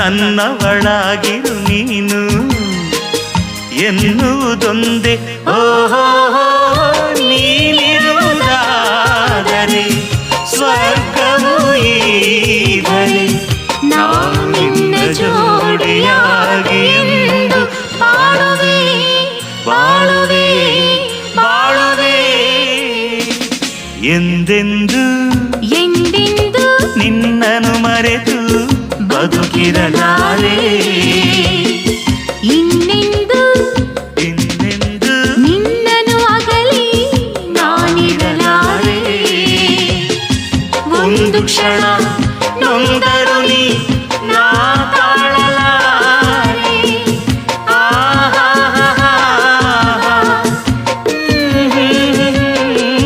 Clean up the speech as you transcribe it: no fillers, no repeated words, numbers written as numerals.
ನನ್ನವಳಾಗಿರು ನೀನು ಎನ್ನುವುದೊಂದೇ. ಓಹೋ ನೀನಿರುವುದಾದರೆ ಸ್ವರ್ಗವು ಈ ಬಳಿ, ನಾವು ನಿನ್ನ ಜೋಡಿಯಾಗಿ ಎಂದು ಬಾಳುವೆ ಬಾಳುವೆ ಬಾಳುವೆ ಎಂದೆಂದು ಎಂದೆಂದು ನಿನ್ನನ್ನು ಮರೆತು ಬದುಕಿರಲಾರೆ. ಇನ್ನೆಂದು ಇನ್ನೆಂದು ನಿನ್ನನ್ನು ಅಗಲಿ ನಾನಿರಲಾರೆ. ಒಂದು ಕ್ಷಣ ನೊಂದ